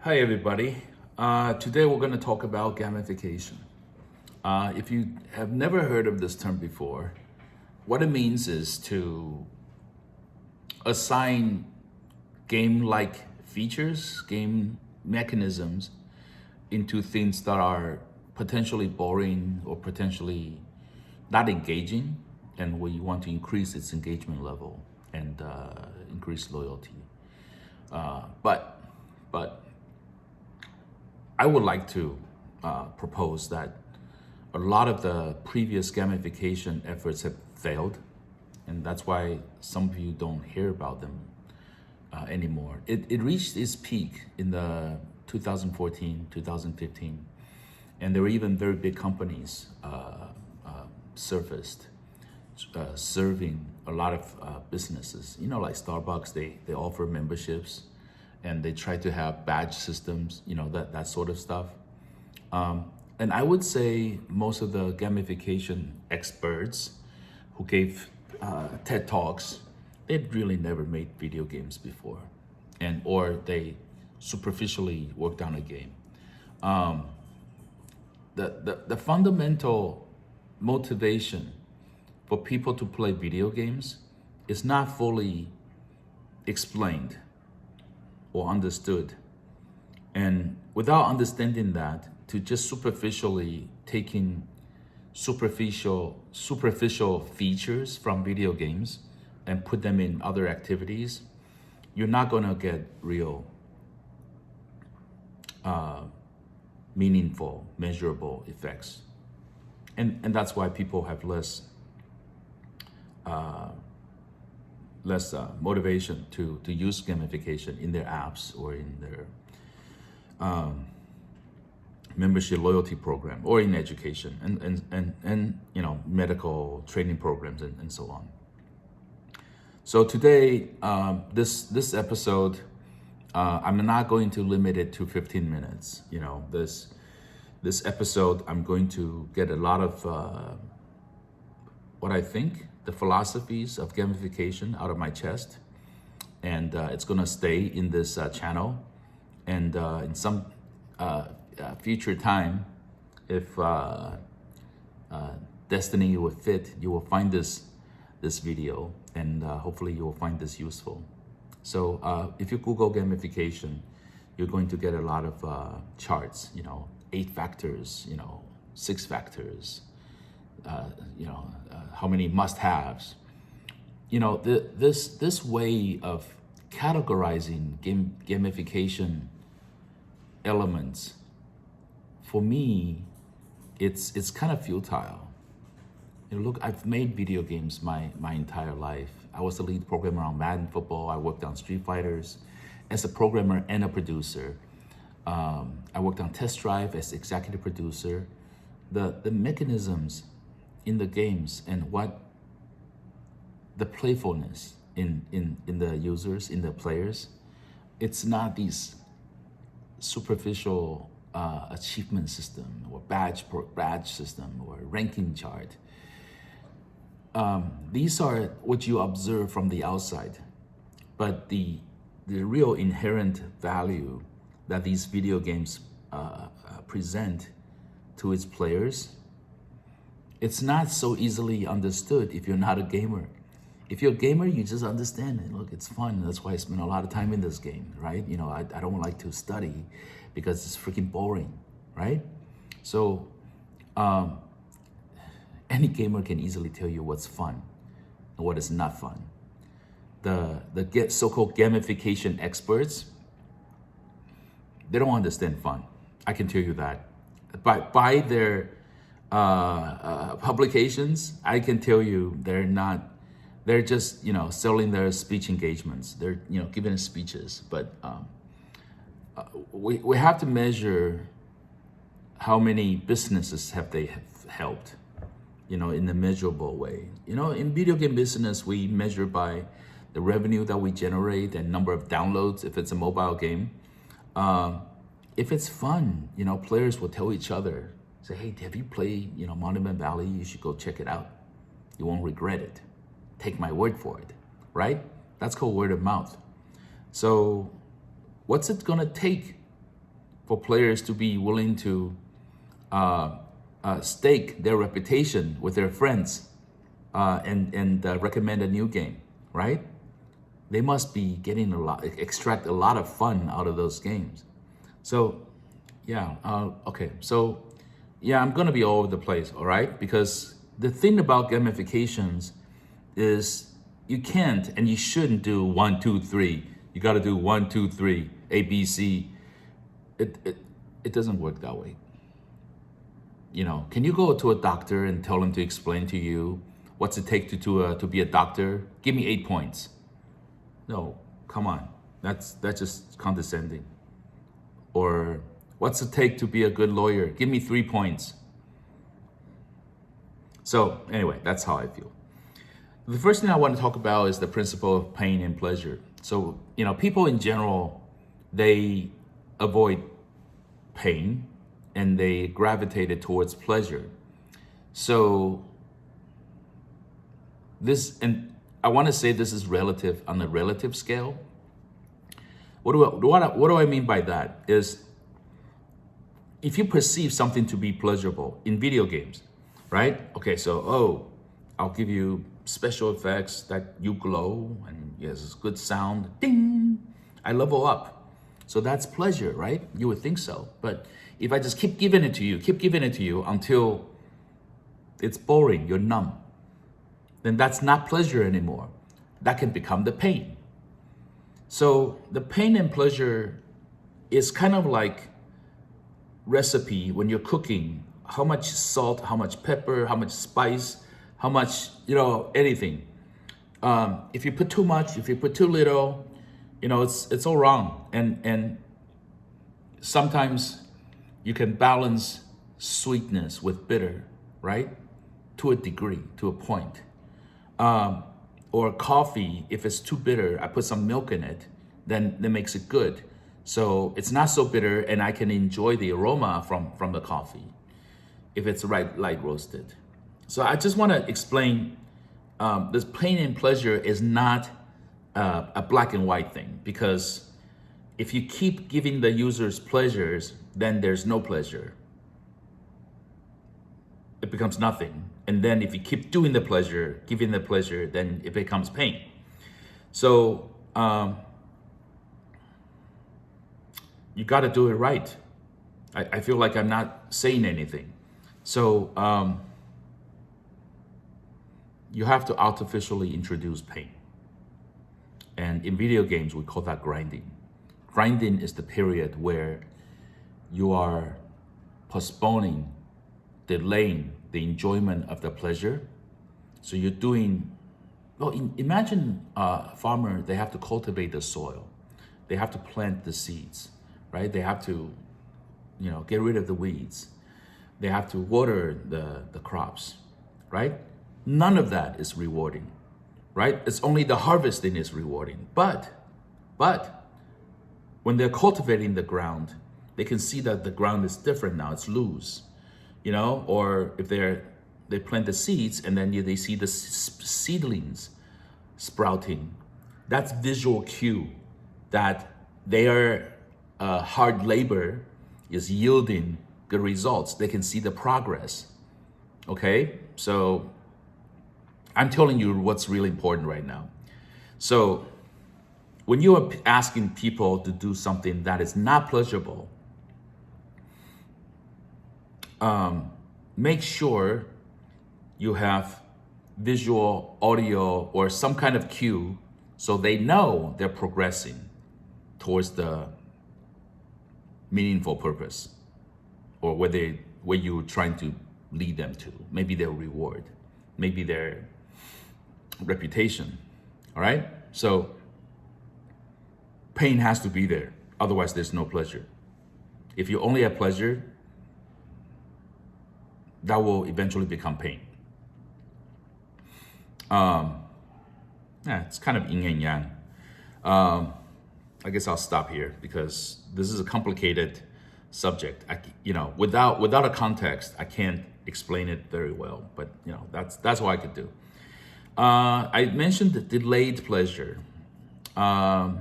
Hi everybody. Today we're going to talk about gamification. If you have never heard of this term before, what it means is to assign game-like features, game mechanisms into things that are potentially boring or potentially not engaging, and we want to increase its engagement level and increase loyalty. But I would like to propose that a lot of the previous gamification efforts have failed, and that's why some of you don't hear about them anymore. It reached its peak in the 2014, 2015, and there were even very big companies surfaced serving a lot of businesses. You know, like Starbucks, they offer memberships and they try to have badge systems, you know, that sort of stuff. And I would say most of the gamification experts who gave TED Talks, they'd really never made video games before, or they superficially worked on a game. The fundamental motivation for people to play video games is not fully explained or understood. And without understanding that, to just superficially taking superficial features from video games and put them in other activities, you're not going to get real meaningful, measurable effects. And that's why people have less motivation to use gamification in their apps or in their membership loyalty program or in education and you know, medical training programs and so on. So today, this episode, I'm not going to limit it to 15 minutes. You know, this episode, I'm going to get a lot of what I think, the philosophies of gamification out of my chest. And it's gonna stay in this channel. And in some future time, if destiny will fit, you will find this video, and hopefully you will find this useful. So if you Google gamification, you're going to get a lot of charts, you know, 8 factors, you know, 6 factors, how many must-haves. You know, this way of categorizing gamification elements, for me, it's kind of futile. You know, look, I've made video games my entire life. I was the lead programmer on Madden football. I worked on Street Fighters as a programmer and a producer. I worked on Test Drive as executive producer. The mechanisms in the games and what the playfulness in the users, in the players, it's not these superficial achievement system or badge system or ranking chart. These are what you observe from the outside, but the real inherent value that these video games present to its players, it's not so easily understood if you're not a gamer. If you're a gamer, you just understand it. Look, it's fun. That's why I spend a lot of time in this game, right? You know, I don't like to study because it's freaking boring, right? So any gamer can easily tell you what's fun and what is not fun. The so-called gamification experts, they don't understand fun. I can tell you that. By their publications, I can tell you they're just, you know, selling their speech engagements. They're, you know, giving speeches, but we have to measure how many businesses have helped, you know, in a measurable way. You know, in video game business, we measure by the revenue that we generate and number of downloads if it's a mobile game. If it's fun, you know, players will tell each other, say, hey, have you played, you know, Monument Valley? You should go check it out. You won't regret it. Take my word for it, right? That's called word of mouth. So what's it gonna take for players to be willing to stake their reputation with their friends and recommend a new game, right? They must be getting extract a lot of fun out of those games. So, yeah, okay. So, yeah, I'm gonna be all over the place, all right? Because the thing about gamifications is you can't and you shouldn't do 1, 2, 3. You got to do 1, 2, 3, A, B, C. It doesn't work that way. You know, can you go to a doctor and tell him to explain to you what's it take to be a doctor? Give me 8 points. No, come on, that's just condescending. Or what's it take to be a good lawyer? Give me 3 points. So anyway, that's how I feel. The first thing I want to talk about is the principle of pain and pleasure. So, you know, people in general, they avoid pain and they gravitated towards pleasure. So this, and I want to say this is relative on a relative scale. What do I mean by that? Is if you perceive something to be pleasurable in video games, right? Okay, so I'll give you special effects that you glow and yes, good sound. Ding! I level up. So that's pleasure, right? You would think so. But if I just keep giving it to you until it's boring, you're numb, then that's not pleasure anymore. That can become the pain. So the pain and pleasure is kind of like recipe when you're cooking. How much salt, how much pepper, how much spice, how much, anything. If you put too much, if you put too little, it's all wrong. And sometimes you can balance sweetness with bitter, right? To a degree, to a point. Or coffee, if it's too bitter, I put some milk in it, then that makes it good. So it's not so bitter and I can enjoy the aroma from the coffee if it's light roasted. So I just want to explain this pain and pleasure is not a black and white thing, because if you keep giving the users pleasures, then there's no pleasure. It becomes nothing. And then if you keep doing the pleasure, giving the pleasure, then it becomes pain. So you got to do it right. I feel like I'm not saying anything. So you have to artificially introduce pain. And in video games, we call that grinding. Grinding is the period where you are postponing, delaying the enjoyment of the pleasure. So you're doing, imagine a farmer, they have to cultivate the soil. They have to plant the seeds, right? They have to, get rid of the weeds. They have to water the crops, right? None of that is rewarding, right? It's only the harvesting is rewarding. But when they're cultivating the ground, they can see that the ground is different now, it's loose. Or if they plant the seeds and then they see the seedlings sprouting, that's visual cue that their hard labor is yielding good results. They can see the progress. Okay, so I'm telling you what's really important right now. So when you are asking people to do something that is not pleasurable, make sure you have visual, audio, or some kind of cue so they know they're progressing towards the meaningful purpose or where you're trying to lead them to. Maybe their reward, maybe their reputation, all right? So pain has to be there. Otherwise, there's no pleasure. If you only have pleasure, that will eventually become pain. It's kind of yin and yang. I guess I'll stop here because this is a complicated subject. Without a context, I can't explain it very well. But that's what I could do. I mentioned the delayed pleasure. I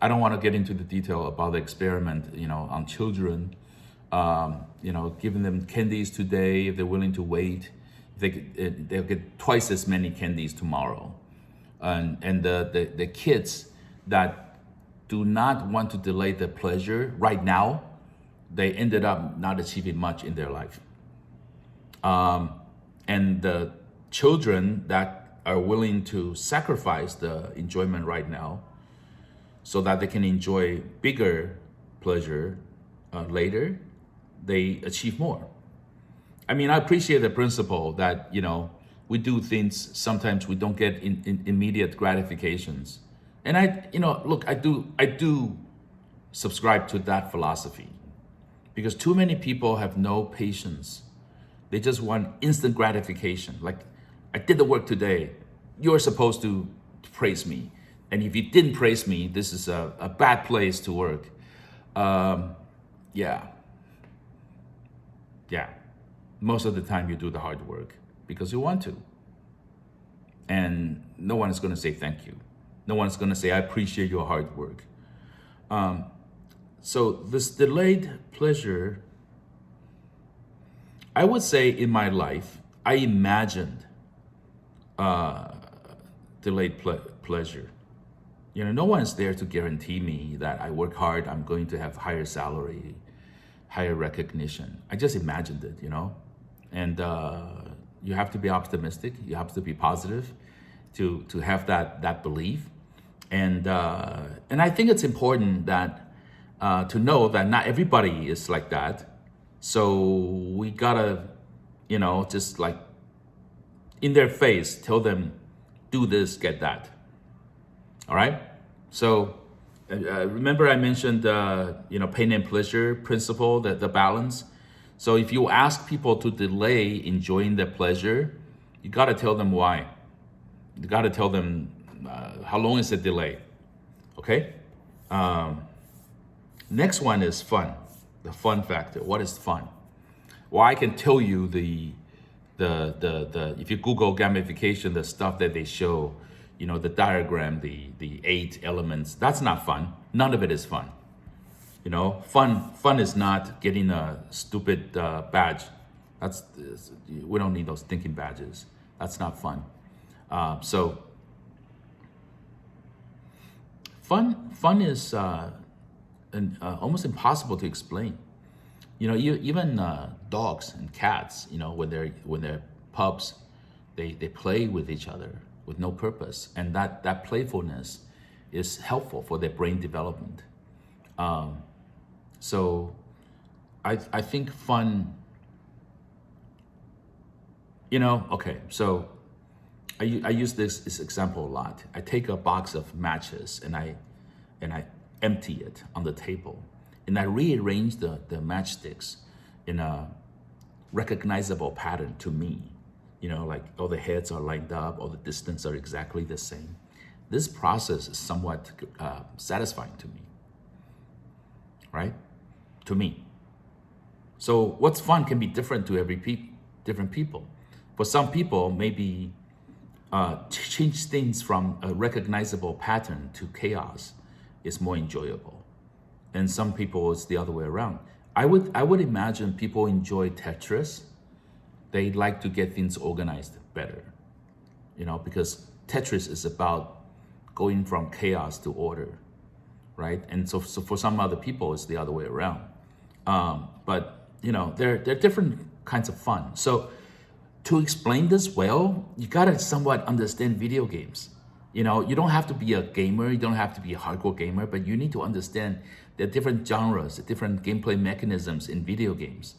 I don't want to get into the detail about the experiment, on children. Giving them candies today, if they're willing to wait, they'll get twice as many candies tomorrow. And the kids that do not want to delay the pleasure right now, they ended up not achieving much in their life. And the children that are willing to sacrifice the enjoyment right now so that they can enjoy bigger pleasure later, they achieve more. I mean, I appreciate the principle that, we do things, sometimes we don't get in immediate gratifications. And look, I do subscribe to that philosophy, because too many people have no patience. They just want instant gratification. Like, I did the work today, you're supposed to praise me. And if you didn't praise me, this is a bad place to work. Yeah. Most of the time you do the hard work because you want to. And no one is going to say thank you. No one's going to say, I appreciate your hard work. So this delayed pleasure, I would say in my life, I imagined delayed pleasure. No one's there to guarantee me that I work hard, I'm going to have higher salary, higher recognition. I just imagined it, And you have to be optimistic. You have to be positive to have that belief. And I think it's important that to know that not everybody is like that. So we gotta, just like in their face, tell them, do this, get that. All right. So remember I mentioned, pain and pleasure principle, the balance. So if you ask people to delay enjoying the pleasure, you got to tell them why. You got to tell them how long is the delay. Okay. Next one is fun. The fun factor. What is fun? Well, I can tell you the if you Google gamification, the stuff that they show, the diagram, the 8 elements, that's not fun. None of it is fun. Fun is not getting a stupid badge. We don't need those thinking badges. That's not fun. So fun is almost impossible to explain. Even dogs and cats, when they're pups, they play with each other with no purpose, and that playfulness is helpful for their brain development. So I think fun, okay, so I use this example a lot. I take a box of matches and I empty it on the table, and I rearrange the matchsticks in a recognizable pattern to me. Like all the heads are lined up, all the distance are exactly the same. This process is somewhat satisfying to me, right? To me. So what's fun can be different to different people. For some people, maybe change things from a recognizable pattern to chaos is more enjoyable. And some people, it's the other way around. I would imagine people enjoy Tetris. They like to get things organized better, because Tetris is about going from chaos to order, right? And so for some other people, it's the other way around. But there are different kinds of fun. So to explain this well, you gotta somewhat understand video games. You don't have to be a gamer, you don't have to be a hardcore gamer, but you need to understand the different genres, the different gameplay mechanisms in video games.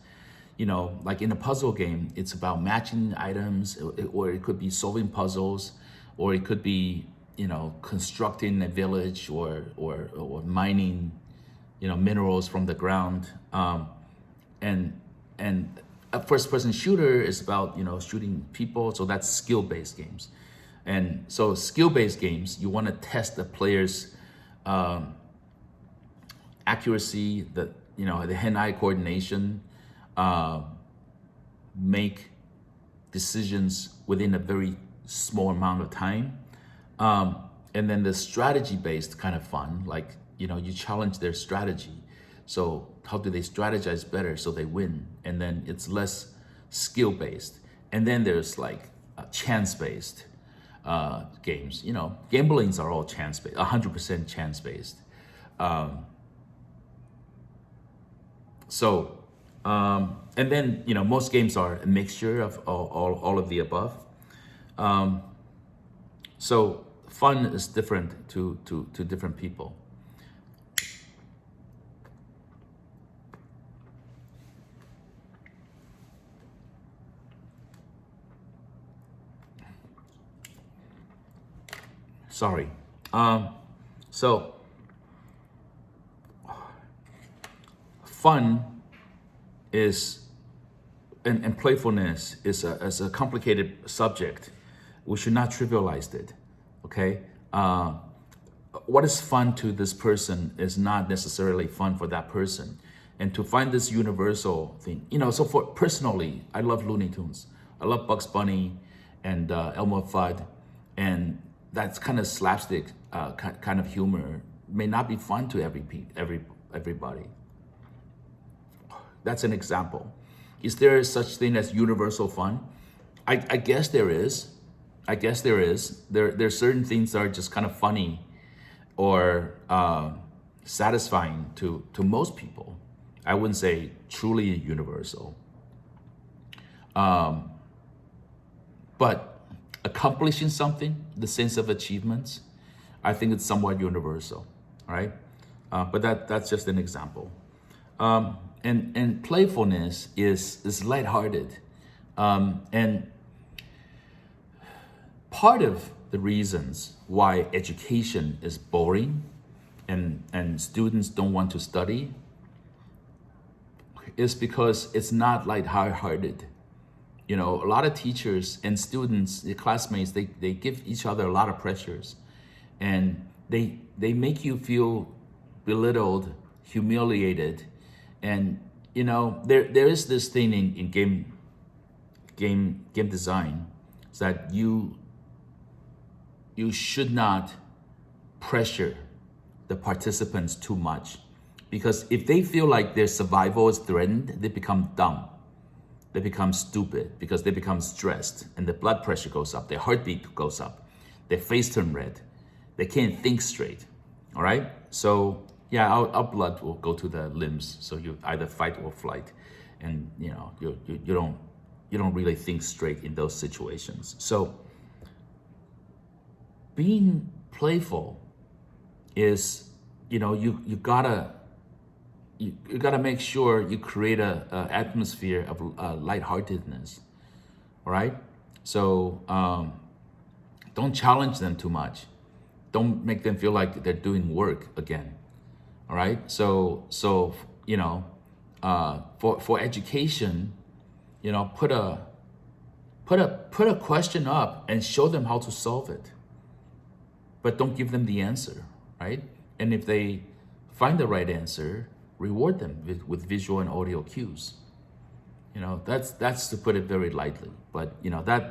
Like in a puzzle game, it's about matching items, or it could be solving puzzles, or it could be, constructing a village or mining, minerals from the ground. And a first-person shooter is about, shooting people, so that's skill-based games. And so skill-based games, you want to test the player's accuracy, the hand-eye coordination, make decisions within a very small amount of time. And then the strategy-based kind of fun, like you challenge their strategy. So how do they strategize better so they win? And then it's less skill based. And then there's like chance based games. Gamblings are all chance based, 100% chance based. So and then most games are a mixture of all of the above. So fun is different to different people. Sorry. So fun is and playfulness is a complicated subject. We should not trivialize it. Okay. What is fun to this person is not necessarily fun for that person. And to find this universal thing, so for personally, I love Looney Tunes. I love Bugs Bunny and Elmer Fudd, and that's kind of slapstick kind of humor may not be fun to everybody. That's an example. Is there such thing as universal fun? I guess there is. I guess there is. There's certain things that are just kind of funny or satisfying to most people. I wouldn't say truly universal. But accomplishing something, the sense of achievements, I think it's somewhat universal, right? But that's just an example. And playfulness is lighthearted. And part of the reasons why education is boring and students don't want to study is because it's not lighthearted. A lot of teachers and students, the classmates, they give each other a lot of pressures, and they make you feel belittled, humiliated, and there is this thing in game design, is that you should not pressure the participants too much, because if they feel like their survival is threatened, they become dumb. They become stupid because they become stressed, and their blood pressure goes up, their heartbeat goes up, their face turn red, they can't think straight. All right. So yeah, our blood will go to the limbs. So you either fight or flight, and you don't really think straight in those situations. So being playful is, you gotta make sure you create a atmosphere of lightheartedness. All right. So don't challenge them too much. Don't make them feel like they're doing work again. All right. So for education, put a question up and show them how to solve it, but don't give them the answer, right? And if they find the right answer, reward them with visual and audio cues. That's to put it very lightly, but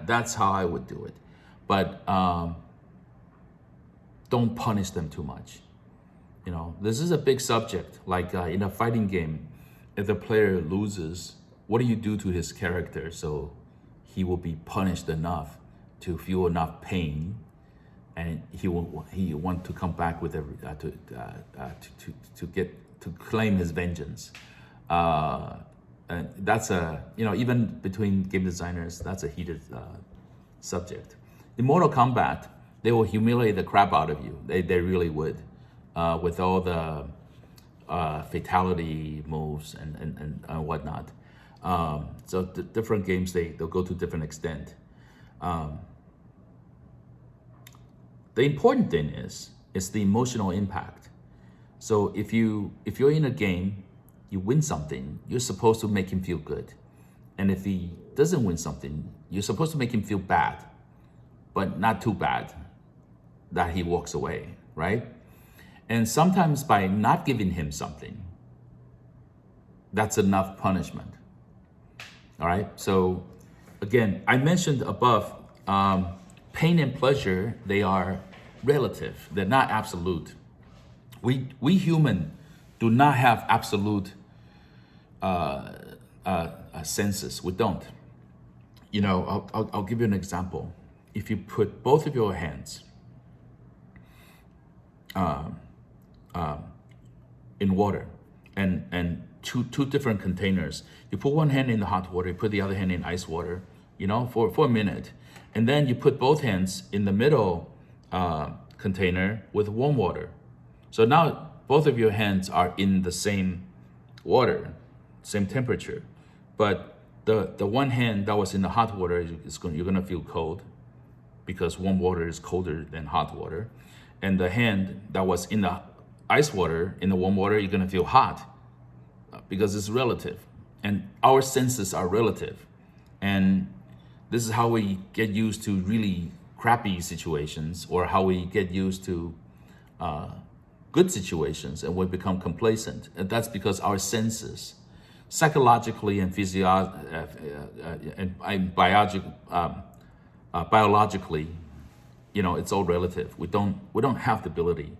that's how I would do it. But don't punish them too much. This is a big subject. Like in a fighting game, if the player loses, what do you do to his character so he will be punished enough to feel enough pain, and he want to come back with to claim his vengeance. And that's even between game designers, that's a heated subject. In Mortal Kombat, they will humiliate the crap out of you. They really would, with all the fatality moves and whatnot. So different games, they'll go to different extent. The important thing is the emotional impact. So if you're in a game, you win something, you're supposed to make him feel good. And if he doesn't win something, you're supposed to make him feel bad, but not too bad that he walks away, right? And sometimes by not giving him something, that's enough punishment. All right. So again, I mentioned above, pain and pleasure, they are relative. They're not absolute. We human do not have absolute senses. We don't. You know, I'll give you an example. If you put both of your hands in water and two different containers, you put one hand in the hot water, you put the other hand in ice water, you know, for a minute, and then you put both hands in the middle container with warm water. So now both of your hands are in the same water, same temperature, but the one hand that was in the hot water you're gonna feel cold because warm water is colder than hot water, and the hand that was in the ice water, in the warm water, you're gonna feel hot because it's relative, and our senses are relative, and this is how we get used to really crappy situations, or how we get used to good situations, and we become complacent. And that's because our senses, psychologically and biologically, you know, it's all relative. We don't have the ability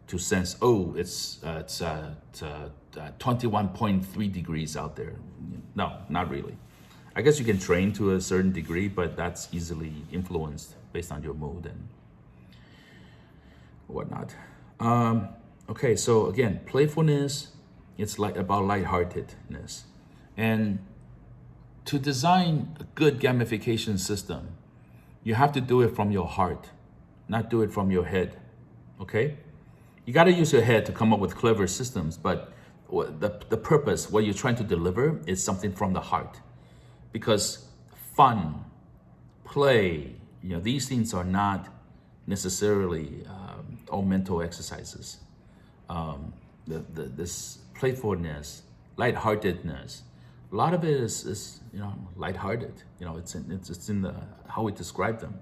to sense, oh, it's 21.3 degrees out there. No, not really. I guess you can train to a certain degree, but that's easily influenced based on your mood and whatnot. Okay, so again, playfulness, it's like about lightheartedness. And to design a good gamification system, you have to do it from your heart, not do it from your head, okay? You gotta use your head to come up with clever systems, but the purpose, what you're trying to deliver is something from the heart. Because fun, play, you know, these things are not necessarily all mental exercises. This playfulness, lightheartedness, a lot of it is you know, lighthearted. You know, it's in the how we describe them.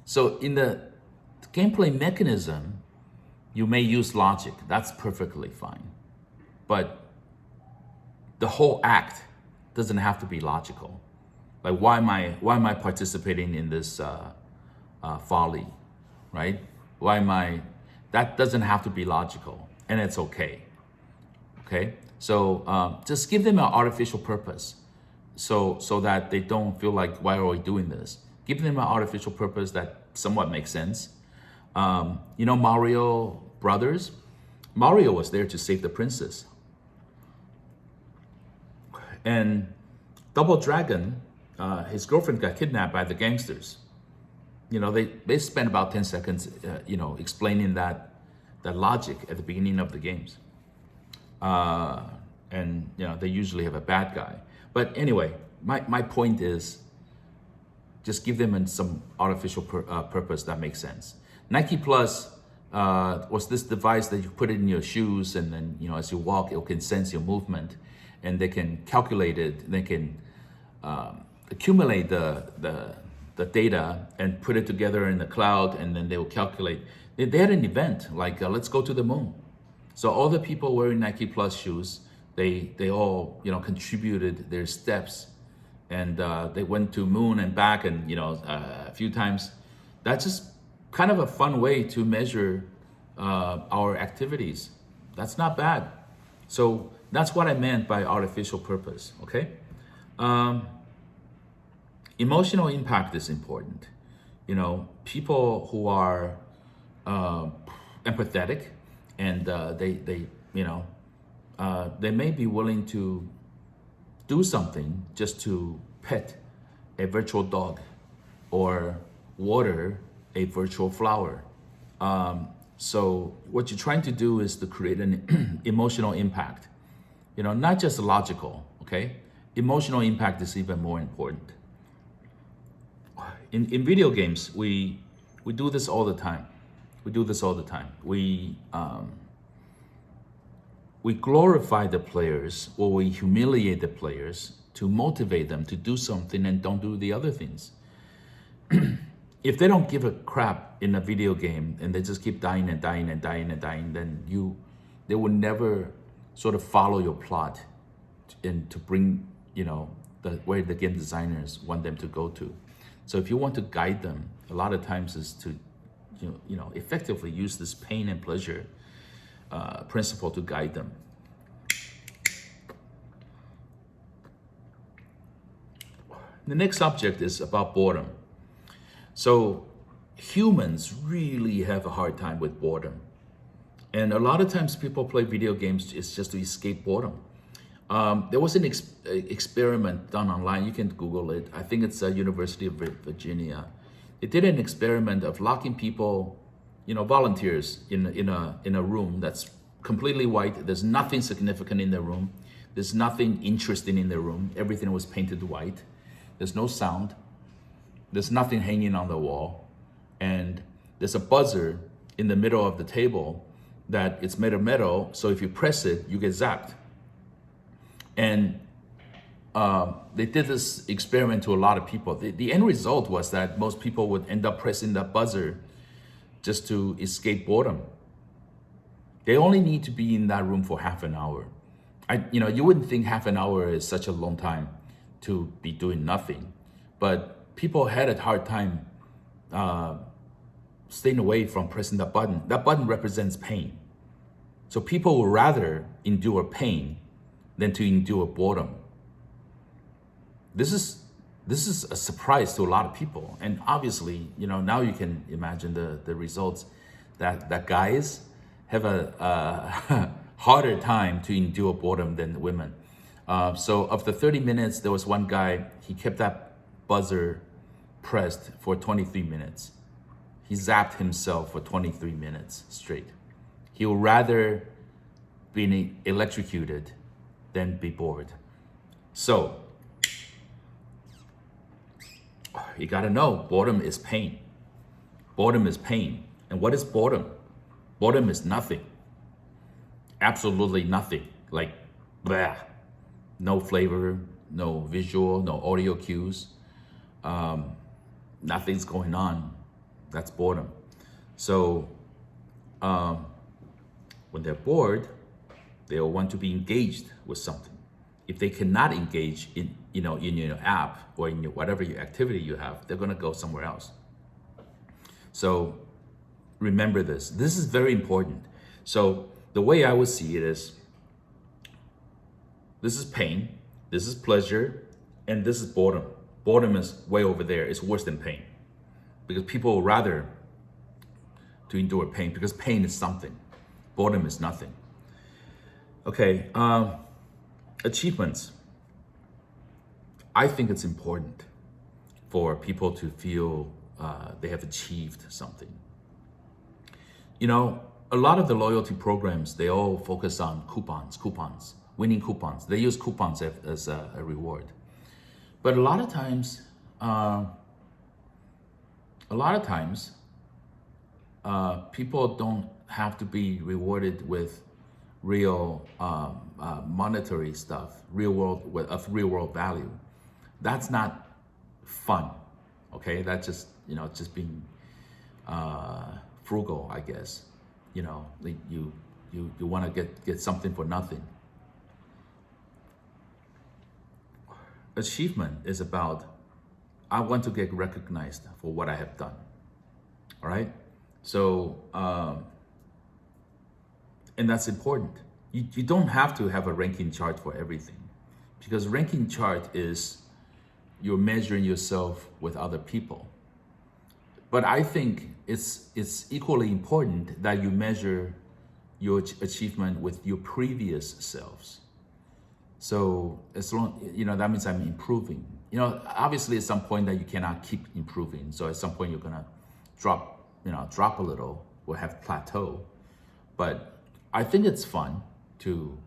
So in the gameplay mechanism, you may use logic. That's perfectly fine, but the whole act doesn't have to be logical. Like, why am I participating in this folly, right? That doesn't have to be logical, and it's okay. Okay, so just give them an artificial purpose, so that they don't feel like, why are we doing this? Give them an artificial purpose that somewhat makes sense. You know, Mario Brothers. Mario was there to save the princess. And Double Dragon, his girlfriend got kidnapped by the gangsters. You know, they spent about 10 seconds, you know, explaining that logic at the beginning of the games. And, you know, they usually have a bad guy. But anyway, my point is, just give them some artificial purpose that makes sense. Nike Plus was this device that you put it in your shoes, and then, you know, as you walk, it can sense your movement, and they can calculate it. They can accumulate the data and put it together in the cloud, and then they will calculate. They had an event like let's go to the moon. So all the people wearing Nike Plus shoes, they all, you know, contributed their steps, and they went to moon and back, and, you know, a few times. That's just kind of a fun way to measure our activities. That's not bad. So that's what I meant by artificial purpose, okay? Emotional impact is important. You know, people who are empathetic, and they you know, they may be willing to do something just to pet a virtual dog or water a virtual flower. So what you're trying to do is to create an emotional impact. You know, not just logical, okay? Emotional impact is even more important. In video games, we do this all the time. We glorify the players, or we humiliate the players to motivate them to do something and don't do the other things. If they don't give a crap in a video game and they just keep dying and dying and dying and dying, then they will never sort of follow your plot and to bring, you know, where the game designers want them to go to. So if you want to guide them, a lot of times is to effectively use this pain and pleasure principle to guide them. The next subject is about boredom. So humans really have a hard time with boredom. And a lot of times people play video games it's just to escape boredom. There was an experiment done online. You can Google it. I think it's University of Virginia. They did an experiment of locking people, volunteers in a room that's completely white. There's nothing significant in the room. There's nothing interesting in the room. Everything was painted white. There's no sound. There's nothing hanging on the wall. And there's a buzzer in the middle of the table that it's made of metal. So if you press it, you get zapped. And they did this experiment to a lot of people. The end result was that most people would end up pressing that buzzer just to escape boredom. They only need to be in that room for half an hour. You wouldn't think half an hour is such a long time to be doing nothing, but people had a hard time staying away from pressing that button. That button represents pain. So people would rather endure pain than to endure boredom. This is a surprise to a lot of people. And obviously, now you can imagine the results that guys have a harder time to endure boredom than women. So of the 30 minutes, there was one guy, he kept that buzzer pressed for 23 minutes. He zapped himself for 23 minutes straight. He would rather be electrocuted than be bored. So, you gotta know, boredom is pain. Boredom is pain. And what is boredom? Boredom is nothing. Absolutely nothing. Like, blah. No flavor, no visual, no audio cues. Nothing's going on. That's boredom. So when they're bored, they'll want to be engaged with something. If they cannot engage in your app or in whatever your activity you have, they're gonna go somewhere else. So remember this. This is very important. So the way I would see it is, this is pain, this is pleasure, and this is boredom. Boredom is way over there. It's worse than pain. Because people would rather to endure pain, because pain is something. Boredom is nothing. Okay, achievements. I think it's important for people to feel they have achieved something. A lot of the loyalty programs, they all focus on coupons, winning coupons. They use coupons as a reward. But a lot of times, people don't have to be rewarded with real monetary stuff, real world value. That's not fun. Okay, that's just being frugal, I guess. You want to get something for nothing. Achievement is about, I want to get recognized for what I have done. All right. So, and that's important. You don't have to have a ranking chart for everything, because ranking chart is you're measuring yourself with other people. But I think it's equally important that you measure your achievement with your previous selves. So as long, that means I'm improving. Obviously at some point that you cannot keep improving. So at some point you're gonna drop a little or have plateau. But I think it's fun to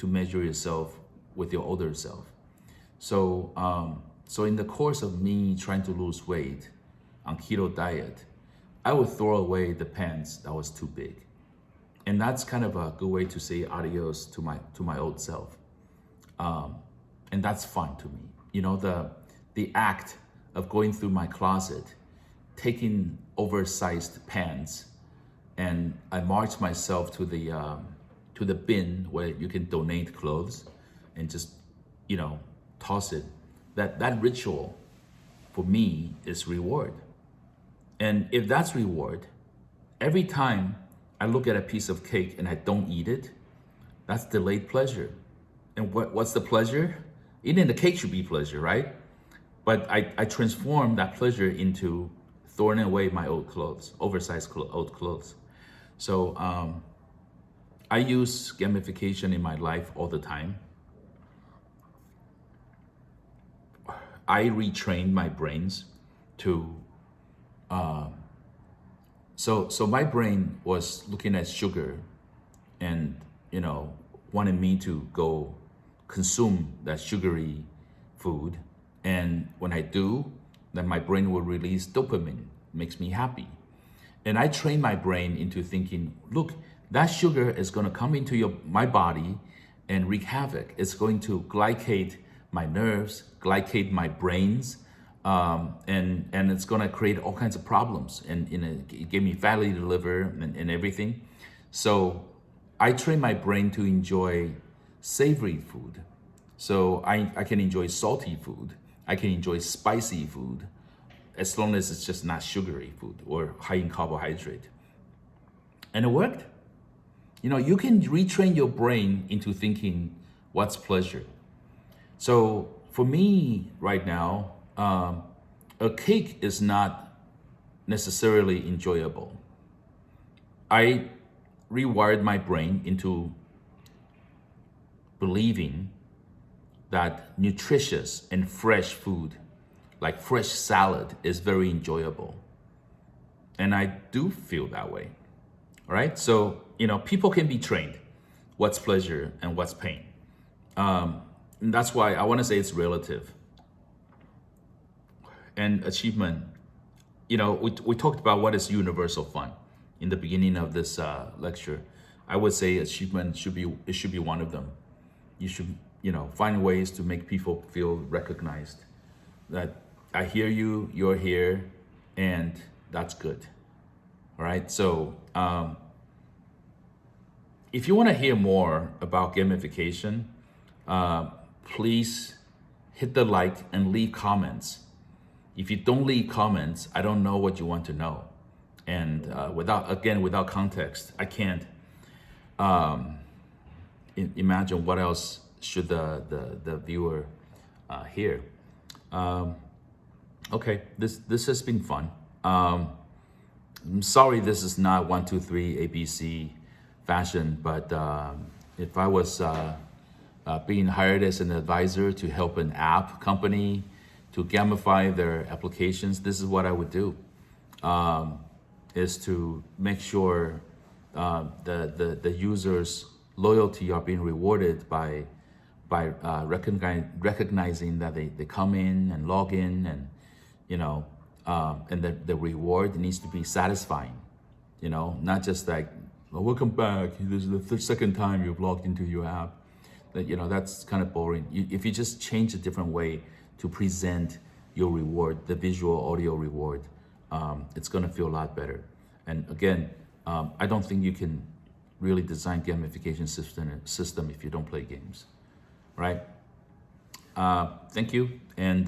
measure yourself with your older self. So so in the course of me trying to lose weight on keto diet, I would throw away the pants that was too big. And that's kind of a good way to say adios to my old self. And that's fun to me. The act of going through my closet, taking oversized pants, and I march myself to the bin where you can donate clothes and just, toss it. That ritual for me is reward. And if that's reward, every time I look at a piece of cake and I don't eat it, that's delayed pleasure. And what's the pleasure? Eating the cake should be pleasure, right? But I transform that pleasure into throwing away my old clothes, old clothes. So I use gamification in my life all the time. I retrained my brains to, so my brain was looking at sugar and, wanted me to go consume that sugary food. And when I do, then my brain will release dopamine, makes me happy. And I train my brain into thinking, look, that sugar is going to come into my body and wreak havoc. It's going to glycate my nerves, glycate my brains, and it's going to create all kinds of problems. And it gave me fatty liver and everything. So I train my brain to enjoy savory food. So I can enjoy salty food. I can enjoy spicy food, as long as it's just not sugary food or high in carbohydrate. And it worked. You can retrain your brain into thinking what's pleasure. So for me right now, a cake is not necessarily enjoyable. I rewired my brain into believing that nutritious and fresh food, like fresh salad, is very enjoyable. And I do feel that way. All right. So, people can be trained what's pleasure and what's pain. And that's why I want to say it's relative. And achievement, we talked about what is universal fun in the beginning of this lecture. I would say achievement should be one of them. You should, find ways to make people feel recognized, that I hear you, you're here, and that's good. All right. So if you want to hear more about gamification, please hit the like and leave comments. If you don't leave comments, I don't know what you want to know. And without context, I can't imagine what else should the viewer hear. Okay, this has been fun. I'm sorry this is not 1, 2, 3 ABC fashion, but if I was being hired as an advisor to help an app company to gamify their applications, this is what I would do, is to make sure the users' loyalty are being rewarded by recognizing that they come in and log in, and and the reward needs to be satisfying, not just like, welcome back, this is the second time you've logged into your app. That's kind of boring. If you just change a different way to present your reward, the visual audio reward, it's going to feel a lot better. And again, I don't think you can really design gamification system if you don't play games, right? Thank you, and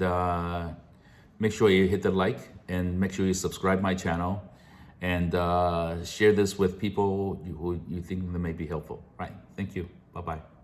make sure you hit the like, and make sure you subscribe my channel, and share this with people who you think that may be helpful, right? Thank you. Bye-bye.